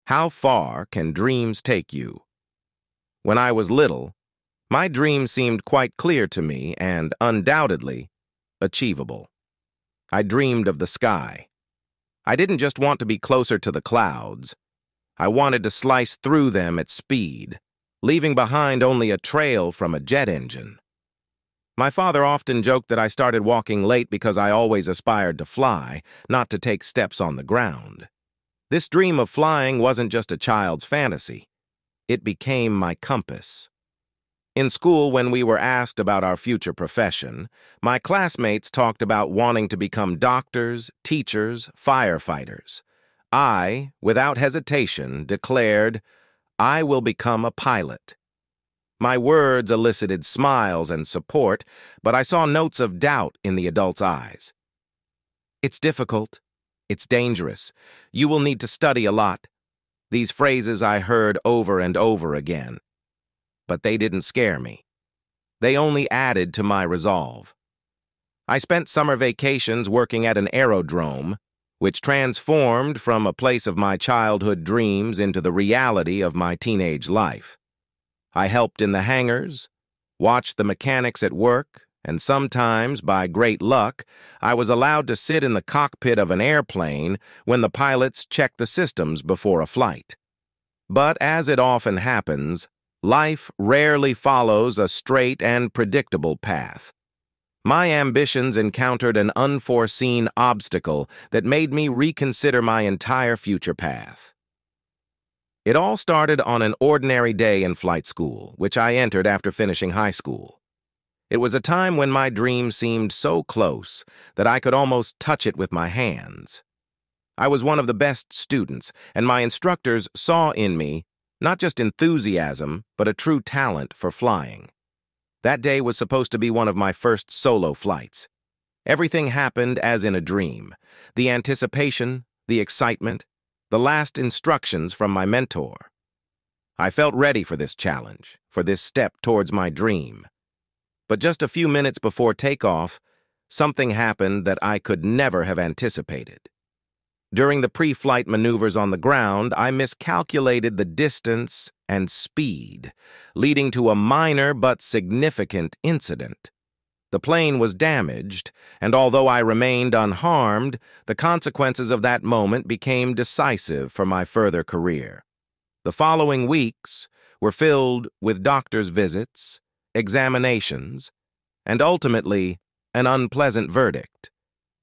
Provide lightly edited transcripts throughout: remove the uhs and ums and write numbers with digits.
How far can dreams take you? When I was little, my dreams seemed quite clear to me and, undoubtedly, achievable. I dreamed of the sky. I didn't just want to be closer to the clouds. I wanted to slice through them at speed, leaving behind only a trail from a jet engine. My father often joked that I started walking late because I always aspired to fly, not to take steps on the ground. This dream of flying wasn't just a child's fantasy. It became my compass. In school, when we were asked about our future profession, my classmates talked about wanting to become doctors, teachers, firefighters. I, without hesitation, declared, "I will become a pilot." My words elicited smiles and support, but I saw notes of doubt in the adults' eyes. "It's difficult. It's dangerous. You will need to study a lot." These phrases I heard over and over again. But they didn't scare me. They only added to my resolve. I spent summer vacations working at an aerodrome, which transformed from a place of my childhood dreams into the reality of my teenage life. I helped in the hangars, watched the mechanics at work, and sometimes, by great luck, I was allowed to sit in the cockpit of an airplane when the pilots checked the systems before a flight. But as it often happens, life rarely follows a straight and predictable path. My ambitions encountered an unforeseen obstacle that made me reconsider my entire future path. It all started on an ordinary day in flight school, which I entered after finishing high school. It was a time when my dream seemed so close that I could almost touch it with my hands. I was one of the best students, and my instructors saw in me not just enthusiasm, but a true talent for flying. That day was supposed to be one of my first solo flights. Everything happened as in a dream. The anticipation, the excitement, the last instructions from my mentor. I felt ready for this challenge, for this step towards my dream. But just a few minutes before takeoff, something happened that I could never have anticipated. During the pre-flight maneuvers on the ground, I miscalculated the distance and speed, leading to a minor but significant incident. The plane was damaged, and although I remained unharmed, the consequences of that moment became decisive for my further career. The following weeks were filled with doctor's visits, examinations, and ultimately an unpleasant verdict.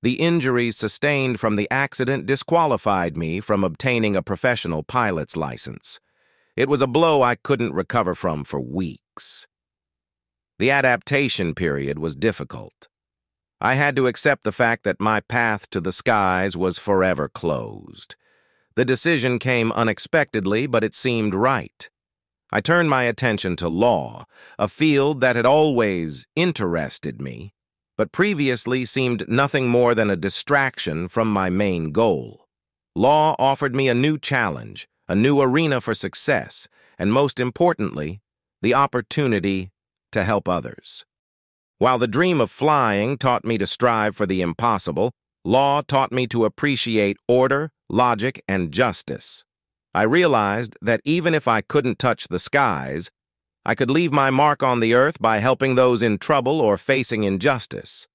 The injuries sustained from the accident disqualified me from obtaining a professional pilot's license. It was a blow I couldn't recover from for weeks. The adaptation period was difficult. I had to accept the fact that my path to the skies was forever closed. The decision came unexpectedly, but it seemed right. I turned my attention to law, a field that had always interested me, but previously seemed nothing more than a distraction from my main goal. Law offered me a new challenge, a new arena for success, and most importantly, the opportunity to help others. While the dream of flying taught me to strive for the impossible, law taught me to appreciate order, logic, and justice. I realized that even if I couldn't touch the skies, I could leave my mark on the earth by helping those in trouble or facing injustice.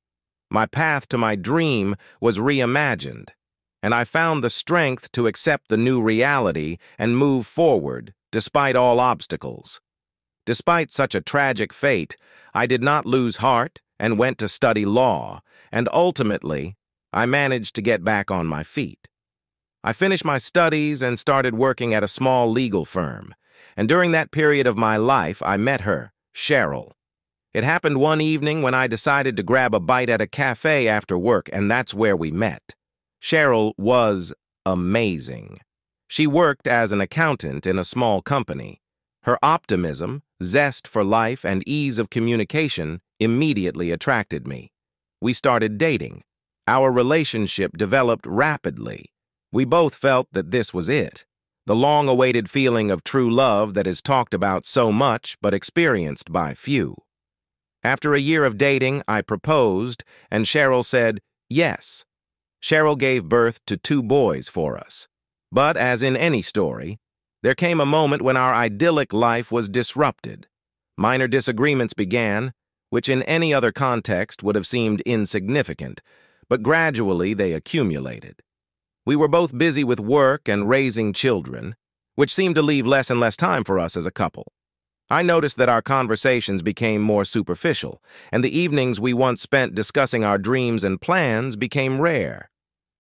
My path to my dream was reimagined, and I found the strength to accept the new reality and move forward despite all obstacles. Despite such a tragic fate, I did not lose heart and went to study law, and ultimately, I managed to get back on my feet. I finished my studies and started working at a small legal firm, and during that period of my life, I met her, Cheryl. It happened one evening when I decided to grab a bite at a cafe after work, and that's where we met. Cheryl was amazing. She worked as an accountant in a small company. Her optimism, zest for life, and ease of communication immediately attracted me. We started dating. Our relationship developed rapidly. We both felt that this was it, the long-awaited feeling of true love that is talked about so much but experienced by few. After a year of dating, I proposed, and Cheryl said yes. Cheryl gave birth to 2 boys for us. But as in any story, there came a moment when our idyllic life was disrupted. Minor disagreements began, which in any other context would have seemed insignificant, but gradually they accumulated. We were both busy with work and raising children, which seemed to leave less and less time for us as a couple. I noticed that our conversations became more superficial, and the evenings we once spent discussing our dreams and plans became rare.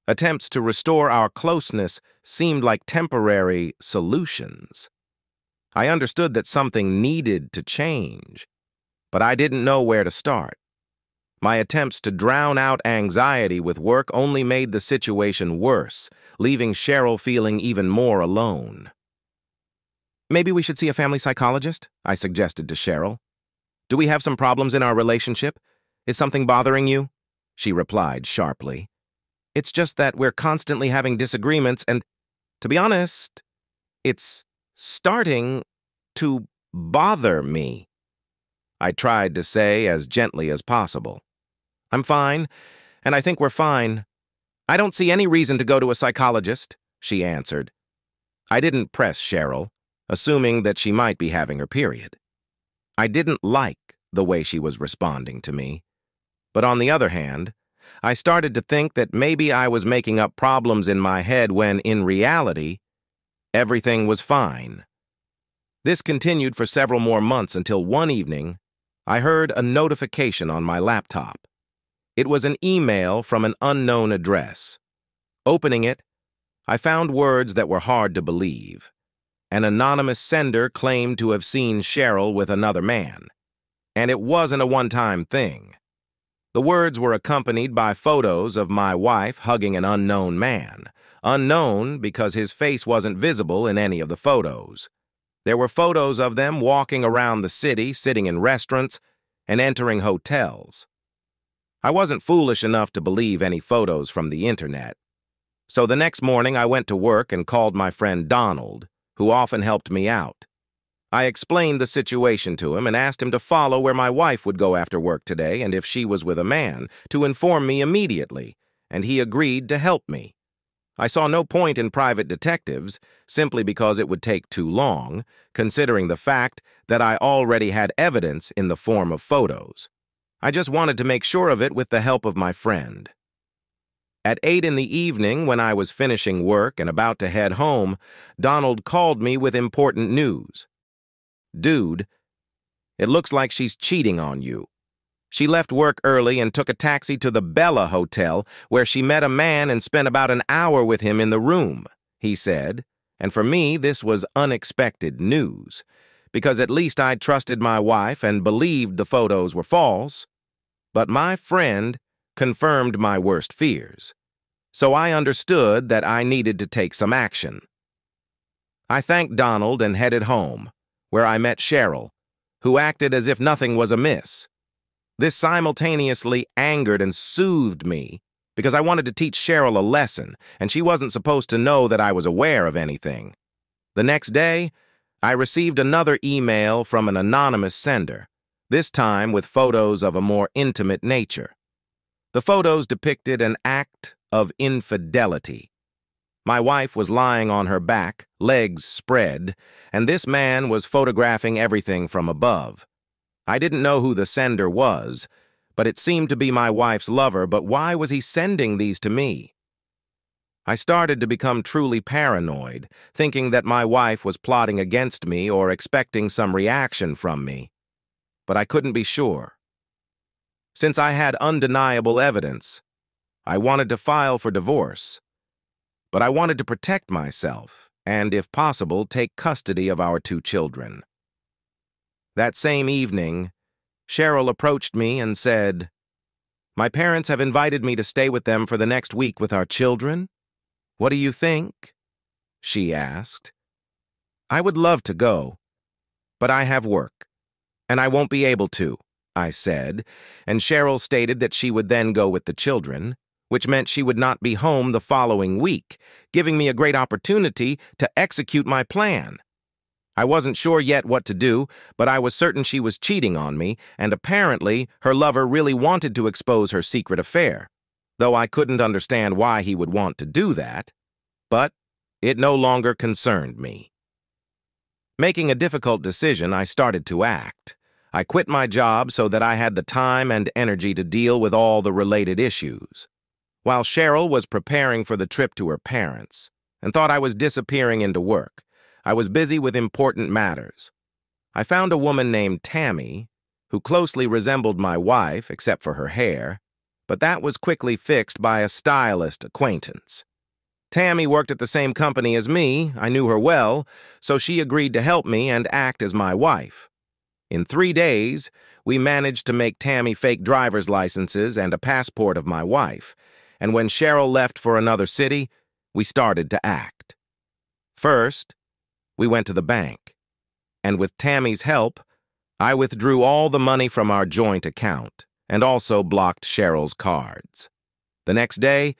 Attempts to restore our closeness seemed like temporary solutions. I understood that something needed to change, but I didn't know where to start. My attempts to drown out anxiety with work only made the situation worse, leaving Cheryl feeling even more alone. "Maybe we should see a family psychologist," I suggested to Cheryl. "Do we have some problems in our relationship? Is something bothering you?" She replied sharply. "It's just that we're constantly having disagreements and, to be honest, it's starting to bother me." I tried to say as gently as possible. "I'm fine, and I think we're fine. I don't see any reason to go to a psychologist," she answered. I didn't press Cheryl, assuming that she might be having her period. I didn't like the way she was responding to me. But on the other hand, I started to think that maybe I was making up problems in my head when, in reality, everything was fine. This continued for several more months until one evening, I heard a notification on my laptop. It was an email from an unknown address. Opening it, I found words that were hard to believe. An anonymous sender claimed to have seen Cheryl with another man. And it wasn't a one-time thing. The words were accompanied by photos of my wife hugging an unknown man. Unknown because his face wasn't visible in any of the photos. There were photos of them walking around the city, sitting in restaurants, and entering hotels. I wasn't foolish enough to believe any photos from the internet. So the next morning I went to work and called my friend Donald, who often helped me out. I explained the situation to him and asked him to follow where my wife would go after work today and if she was with a man, to inform me immediately, and he agreed to help me. I saw no point in private detectives, simply because it would take too long, considering the fact that I already had evidence in the form of photos. I just wanted to make sure of it with the help of my friend. At 8 in the evening, when I was finishing work and about to head home, Donald called me with important news. "Dude, it looks like she's cheating on you. She left work early and took a taxi to the Bella Hotel, where she met a man and spent about an hour with him in the room," he said. And for me, this was unexpected news, because at least I'd trusted my wife and believed the photos were false. But my friend confirmed my worst fears. So I understood that I needed to take some action. I thanked Donald and headed home, where I met Cheryl, who acted as if nothing was amiss. This simultaneously angered and soothed me, because I wanted to teach Cheryl a lesson, and she wasn't supposed to know that I was aware of anything. The next day, I received another email from an anonymous sender, this time with photos of a more intimate nature. The photos depicted an act of infidelity. My wife was lying on her back, legs spread, and this man was photographing everything from above. I didn't know who the sender was, but it seemed to be my wife's lover, but why was he sending these to me? I started to become truly paranoid, thinking that my wife was plotting against me or expecting some reaction from me. But I couldn't be sure. Since I had undeniable evidence, I wanted to file for divorce. But I wanted to protect myself and, if possible, take custody of our 2 children. That same evening, Cheryl approached me and said, "My parents have invited me to stay with them for the next week with our children. What do you think?" she asked. "I would love to go, but I have work, and I won't be able to," I said, and Cheryl stated that she would then go with the children, which meant she would not be home the following week, giving me a great opportunity to execute my plan. I wasn't sure yet what to do, but I was certain she was cheating on me, and apparently her lover really wanted to expose her secret affair, though I couldn't understand why he would want to do that. But It no longer concerned me. Making a difficult decision, I started to act. I quit my job so that I had the time and energy to deal with all the related issues. While Cheryl was preparing for the trip to her parents and thought I was disappearing into work, I was busy with important matters. I found a woman named Tammy, who closely resembled my wife except for her hair, but that was quickly fixed by a stylist acquaintance. Tammy worked at the same company as me, I knew her well, so she agreed to help me and act as my wife. In 3 days, we managed to make Tammy fake driver's licenses and a passport of my wife, and when Cheryl left for another city, we started to act. First, we went to the bank, and with Tammy's help, I withdrew all the money from our joint account and also blocked Cheryl's cards. The next day,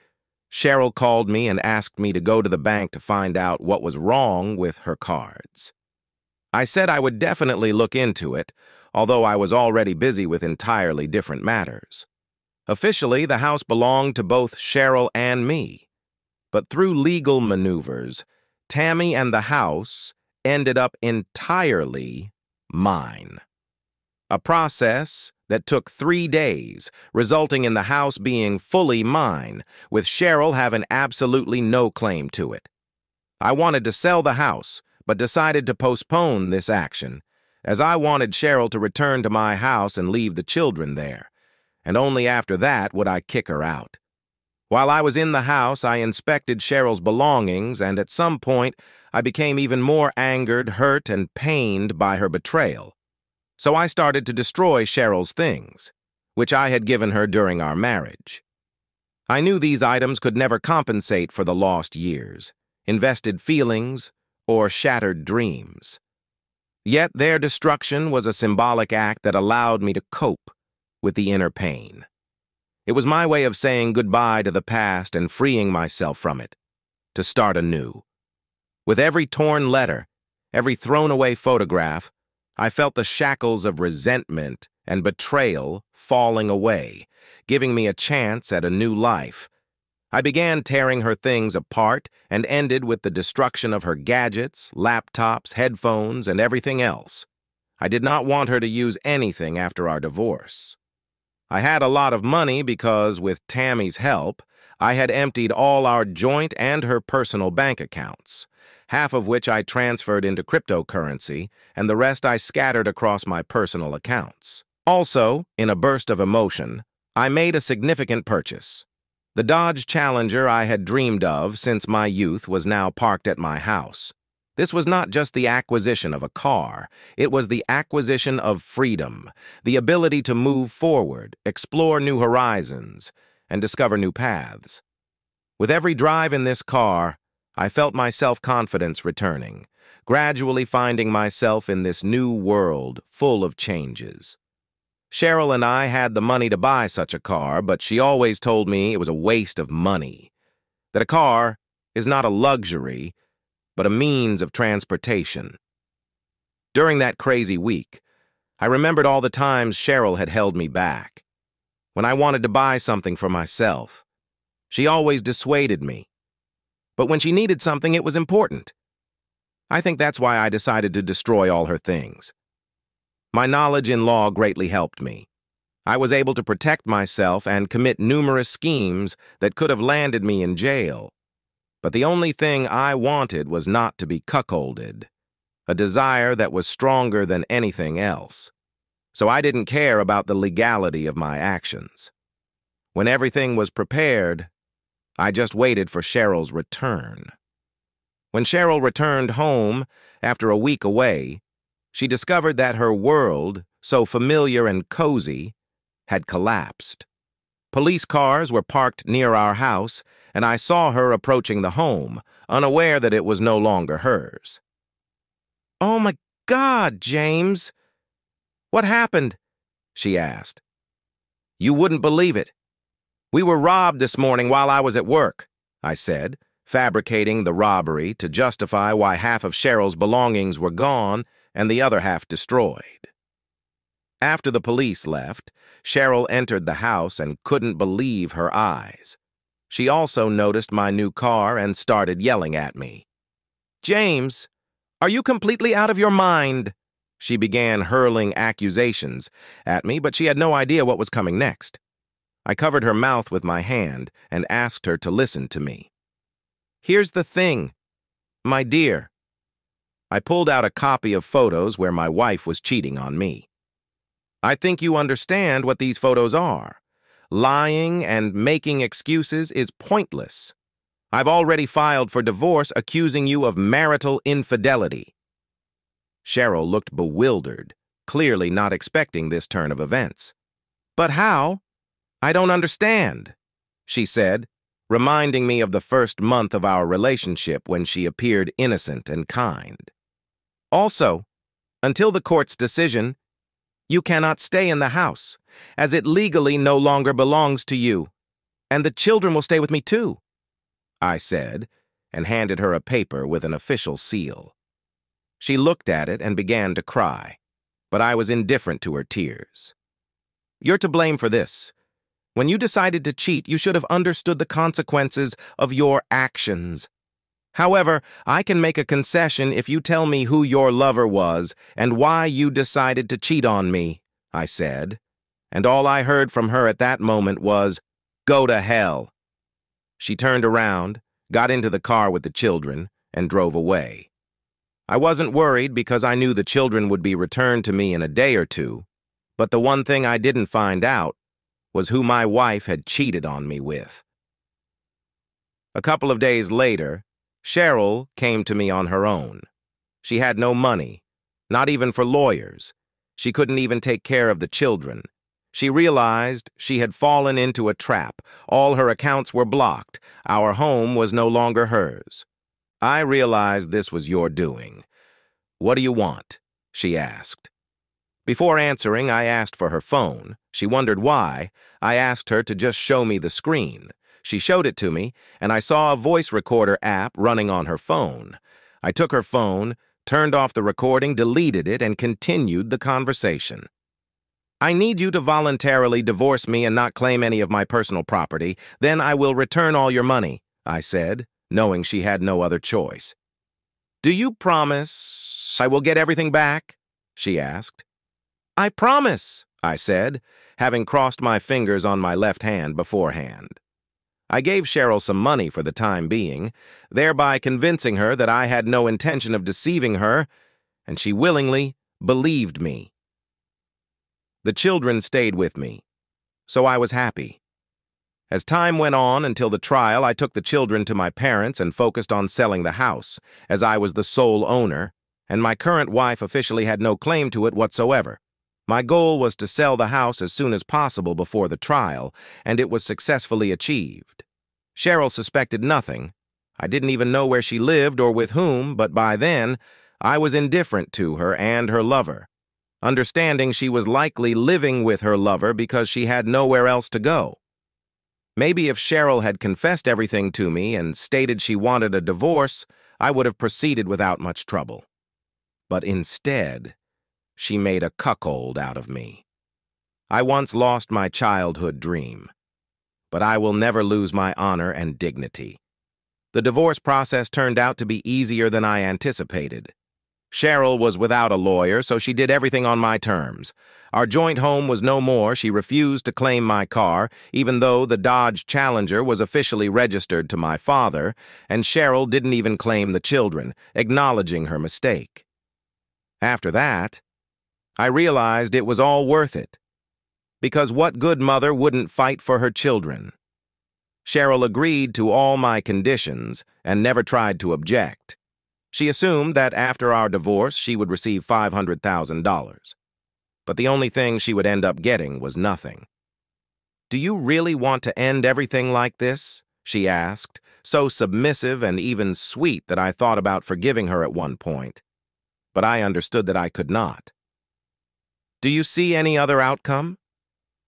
Cheryl called me and asked me to go to the bank to find out what was wrong with her cards. I said I would definitely look into it, although I was already busy with entirely different matters. Officially, the house belonged to both Cheryl and me, but through legal maneuvers, Tammy and the house ended up entirely mine. A process that took 3 days, resulting in the house being fully mine, with Cheryl having absolutely no claim to it. I wanted to sell the house, but decided to postpone this action, as I wanted Cheryl to return to my house and leave the children there, and only after that would I kick her out. While I was in the house, I inspected Cheryl's belongings, and at some point, I became even more angered, hurt, and pained by her betrayal. So I started to destroy Cheryl's things, which I had given her during our marriage. I knew these items could never compensate for the lost years, invested feelings, or shattered dreams. Yet their destruction was a symbolic act that allowed me to cope with the inner pain. It was my way of saying goodbye to the past and freeing myself from it, to start anew. With every torn letter, every thrown-away photograph, I felt the shackles of resentment and betrayal falling away, giving me a chance at a new life. I began tearing her things apart and ended with the destruction of her gadgets, laptops, headphones, and everything else. I did not want her to use anything after our divorce. I had a lot of money because, with Tammy's help, I had emptied all our joint and her personal bank accounts, half of which I transferred into cryptocurrency, and the rest I scattered across my personal accounts. Also, in a burst of emotion, I made a significant purchase. The Dodge Challenger I had dreamed of since my youth was now parked at my house. This was not just the acquisition of a car, it was the acquisition of freedom, the ability to move forward, explore new horizons, and discover new paths. With every drive in this car, I felt my self-confidence returning, gradually finding myself in this new world full of changes. Cheryl and I had the money to buy such a car, but she always told me it was a waste of money, that a car is not a luxury, but a means of transportation. During that crazy week, I remembered all the times Cheryl had held me back. When I wanted to buy something for myself, she always dissuaded me. But when she needed something, it was important. I think that's why I decided to destroy all her things. My knowledge in law greatly helped me. I was able to protect myself and commit numerous schemes that could have landed me in jail. But the only thing I wanted was not to be cuckolded, a desire that was stronger than anything else. So I didn't care about the legality of my actions. When everything was prepared, I just waited for Cheryl's return. When Cheryl returned home, after a week away, she discovered that her world, so familiar and cozy, had collapsed. Police cars were parked near our house, and I saw her approaching the home, unaware that it was no longer hers. "Oh my God, James! What happened?" she asked. "You wouldn't believe it. We were robbed this morning while I was at work," I said, fabricating the robbery to justify why half of Cheryl's belongings were gone and the other half destroyed. After the police left, Cheryl entered the house and couldn't believe her eyes. She also noticed my new car and started yelling at me. James, are you completely out of your mind? She began hurling accusations at me, but she had no idea what was coming next. I covered her mouth with my hand and asked her to listen to me. Here's the thing, my dear. I pulled out a copy of photos where my wife was cheating on me. I think you understand what these photos are. Lying and making excuses is pointless. I've already filed for divorce accusing you of marital infidelity. Cheryl looked bewildered, clearly not expecting this turn of events. But how? I don't understand, she said, reminding me of the first month of our relationship when she appeared innocent and kind. Also, until the court's decision, you cannot stay in the house, as it legally no longer belongs to you, and the children will stay with me too, I said, and handed her a paper with an official seal. She looked at it and began to cry, but I was indifferent to her tears. You're to blame for this. When you decided to cheat, you should have understood the consequences of your actions. However, I can make a concession if you tell me who your lover was and why you decided to cheat on me, I said, and all I heard from her at that moment was, "Go to hell." She turned around, got into the car with the children, and drove away. I wasn't worried because I knew the children would be returned to me in a day or two, but the one thing I didn't find out was who my wife had cheated on me with. A couple of days later, Cheryl came to me on her own. She had no money, not even for lawyers. She couldn't even take care of the children. She realized she had fallen into a trap. All her accounts were blocked. Our home was no longer hers. I realized this was your doing. What do you want? She asked. Before answering, I asked for her phone. She wondered why. I asked her to just show me the screen. She showed it to me, and I saw a voice recorder app running on her phone. I took her phone, turned off the recording, deleted it, and continued the conversation. I need you to voluntarily divorce me and not claim any of my personal property. Then I will return all your money, I said, knowing she had no other choice. Do you promise I will get everything back? She asked. I promise, I said, having crossed my fingers on my left hand beforehand. I gave Cheryl some money for the time being, thereby convincing her that I had no intention of deceiving her, and she willingly believed me. The children stayed with me, so I was happy. As time went on until the trial, I took the children to my parents and focused on selling the house, as I was the sole owner, and my current wife officially had no claim to it whatsoever. My goal was to sell the house as soon as possible before the trial, and it was successfully achieved. Cheryl suspected nothing. I didn't even know where she lived or with whom, but by then, I was indifferent to her and her lover, understanding she was likely living with her lover because she had nowhere else to go. Maybe if Cheryl had confessed everything to me and stated she wanted a divorce, I would have proceeded without much trouble. But instead, she made a cuckold out of me. I once lost my childhood dream, but I will never lose my honor and dignity. The divorce process turned out to be easier than I anticipated. Cheryl was without a lawyer, so she did everything on my terms. Our joint home was no more. She refused to claim my car, even though the Dodge Challenger was officially registered to my father, and Cheryl didn't even claim the children, acknowledging her mistake. After that, I realized it was all worth it. Because what good mother wouldn't fight for her children? Cheryl agreed to all my conditions and never tried to object. She assumed that after our divorce, she would receive $500,000. But the only thing she would end up getting was nothing. Do you really want to end everything like this? She asked, so submissive and even sweet that I thought about forgiving her at one point. But I understood that I could not. Do you see any other outcome?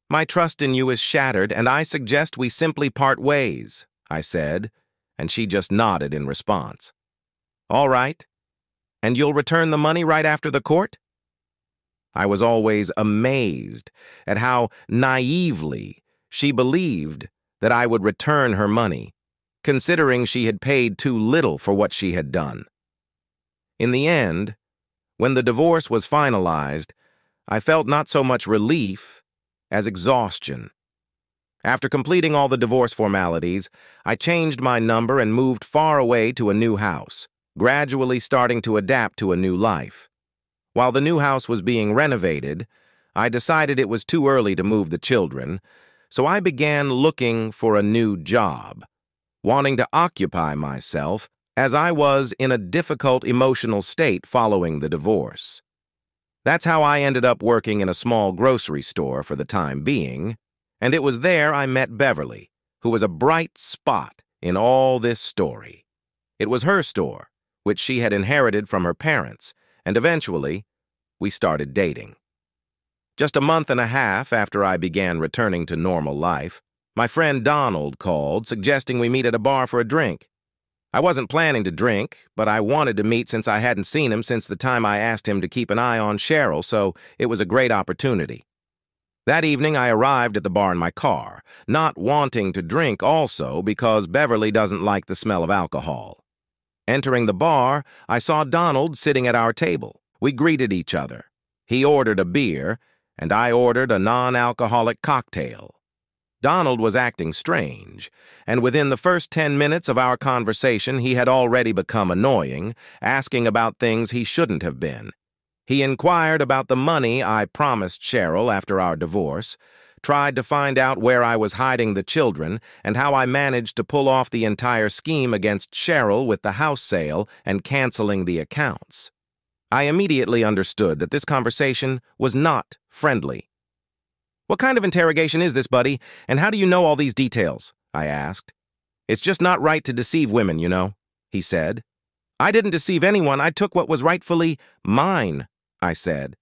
My trust in you is shattered, and I suggest we simply part ways, I said, and she just nodded in response. All right. And you'll return the money right after the court? I was always amazed at how naively she believed that I would return her money, considering she had paid too little for what she had done. In the end, when the divorce was finalized, I felt not so much relief as exhaustion. After completing all the divorce formalities, I changed my number and moved far away to a new house, gradually starting to adapt to a new life. While the new house was being renovated, I decided it was too early to move the children, so I began looking for a new job, wanting to occupy myself as I was in a difficult emotional state following the divorce. That's how I ended up working in a small grocery store for the time being, and it was there I met Beverly, who was a bright spot in all this story. It was her store, which she had inherited from her parents, and eventually, we started dating. Just a month and a half after I began returning to normal life, my friend Donald called, suggesting we meet at a bar for a drink. I wasn't planning to drink, but I wanted to meet since I hadn't seen him since the time I asked him to keep an eye on Cheryl, so it was a great opportunity. That evening, I arrived at the bar in my car, not wanting to drink also because Beverly doesn't like the smell of alcohol. Entering the bar, I saw Donald sitting at our table. We greeted each other. He ordered a beer, and I ordered a non-alcoholic cocktail. Donald was acting strange, and within the first 10 minutes of our conversation, he had already become annoying, asking about things he shouldn't have been. He inquired about the money I promised Cheryl after our divorce, tried to find out where I was hiding the children, and how I managed to pull off the entire scheme against Cheryl with the house sale and canceling the accounts. I immediately understood that this conversation was not friendly. "What kind of interrogation is this, buddy, and how do you know all these details?" I asked. "It's just not right to deceive women, you know," he said. "I didn't deceive anyone. I took what was rightfully mine," I said.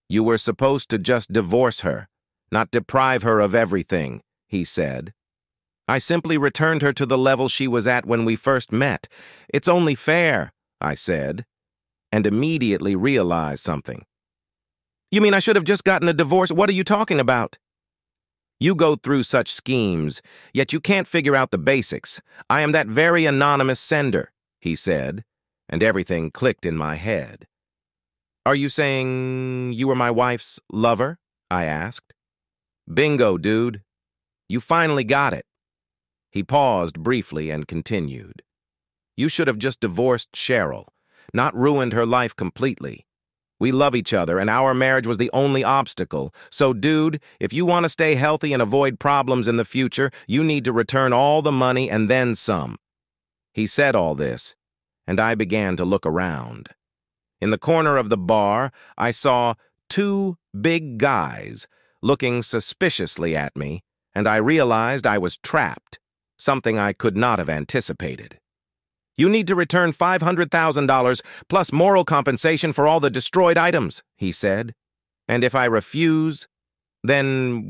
"You were supposed to just divorce her, not deprive her of everything," he said. "I simply returned her to the level she was at when we first met. It's only fair," I said, and immediately realized something. "You mean I should have just gotten a divorce? What are you talking about?" "You go through such schemes, yet you can't figure out the basics. I am that very anonymous sender," he said, and everything clicked in my head. "Are you saying you were my wife's lover?" I asked. "Bingo, dude. You finally got it." He paused briefly and continued. "You should have just divorced Cheryl, not ruined her life completely. We love each other, and our marriage was the only obstacle. So, dude, if you want to stay healthy and avoid problems in the future, you need to return all the money and then some." He said all this, and I began to look around. In the corner of the bar, I saw two big guys looking suspiciously at me, and I realized I was trapped, something I could not have anticipated. "You need to return $500,000 plus moral compensation for all the destroyed items," he said. "And if I refuse, then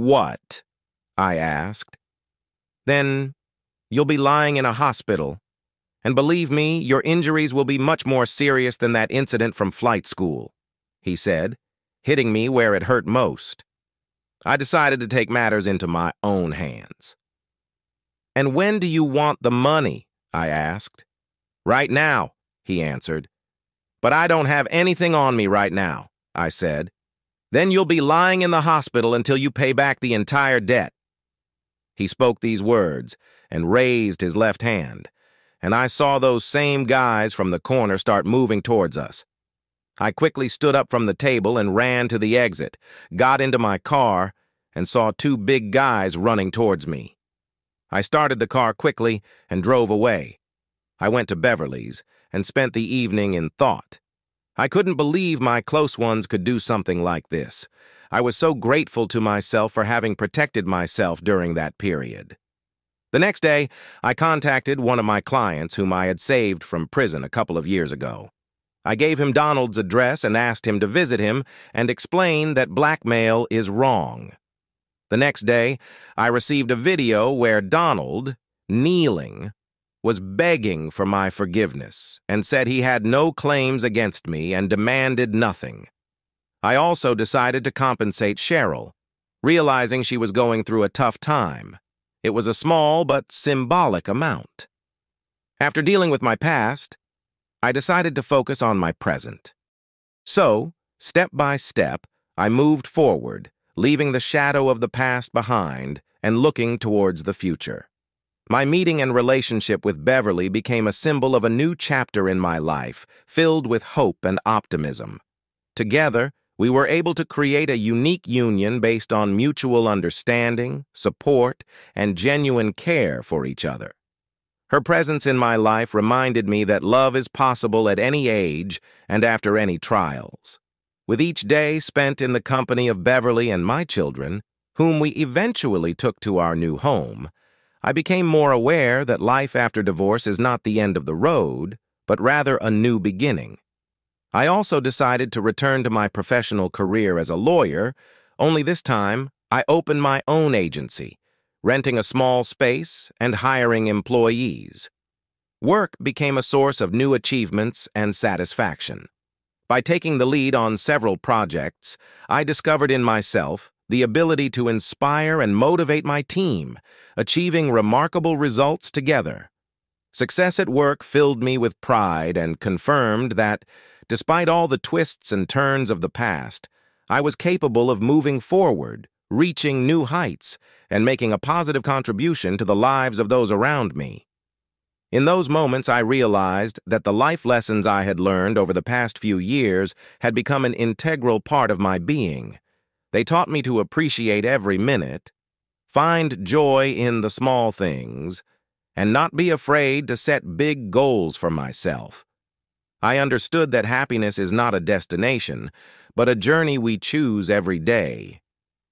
what?" I asked. "Then you'll be lying in a hospital. And believe me, your injuries will be much more serious than that incident from flight school," he said, hitting me where it hurt most. I decided to take matters into my own hands. "And when do you want the money?" I asked. "Right now," he answered. "But I don't have anything on me right now," I said. "Then you'll be lying in the hospital until you pay back the entire debt." He spoke these words and raised his left hand, and I saw those same guys from the corner start moving towards us. I quickly stood up from the table and ran to the exit, got into my car, and saw two big guys running towards me. I started the car quickly and drove away. I went to Beverly's and spent the evening in thought. I couldn't believe my close ones could do something like this. I was so grateful to myself for having protected myself during that period. The next day, I contacted one of my clients whom I had saved from prison a couple of years ago. I gave him Donald's address and asked him to visit him and explain that blackmail is wrong. The next day, I received a video where Donald, kneeling, was begging for my forgiveness and said he had no claims against me and demanded nothing. I also decided to compensate Cheryl, realizing she was going through a tough time. It was a small but symbolic amount. After dealing with my past, I decided to focus on my present. So, step by step, I moved forward, leaving the shadow of the past behind and looking towards the future. My meeting and relationship with Beverly became a symbol of a new chapter in my life, filled with hope and optimism. Together, we were able to create a unique union based on mutual understanding, support, and genuine care for each other. Her presence in my life reminded me that love is possible at any age and after any trials. With each day spent in the company of Beverly and my children, whom we eventually took to our new home, I became more aware that life after divorce is not the end of the road, but rather a new beginning. I also decided to return to my professional career as a lawyer, only this time I opened my own agency, renting a small space and hiring employees. Work became a source of new achievements and satisfaction. By taking the lead on several projects, I discovered in myself the ability to inspire and motivate my team, achieving remarkable results together. Success at work filled me with pride and confirmed that, despite all the twists and turns of the past, I was capable of moving forward, reaching new heights, and making a positive contribution to the lives of those around me. In those moments, I realized that the life lessons I had learned over the past few years had become an integral part of my being. They taught me to appreciate every minute, find joy in the small things, and not be afraid to set big goals for myself. I understood that happiness is not a destination, but a journey we choose every day,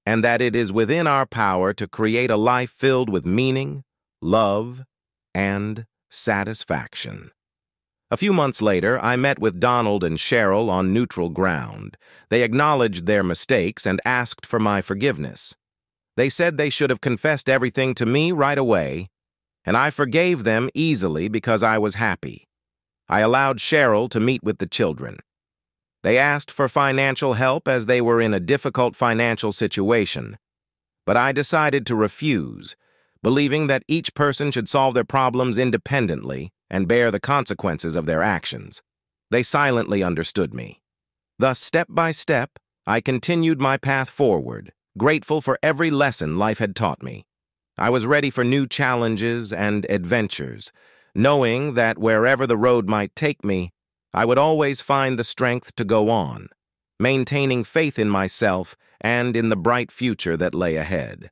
and that it is within our power to create a life filled with meaning, love, and satisfaction. A few months later, I met with Donald and Cheryl on neutral ground. They acknowledged their mistakes and asked for my forgiveness. They said they should have confessed everything to me right away, and I forgave them easily because I was happy. I allowed Cheryl to meet with the children. They asked for financial help as they were in a difficult financial situation, but I decided to refuse, believing that each person should solve their problems independently and bear the consequences of their actions. They silently understood me. Thus, step by step, I continued my path forward, grateful for every lesson life had taught me. I was ready for new challenges and adventures, knowing that wherever the road might take me, I would always find the strength to go on, maintaining faith in myself and in the bright future that lay ahead.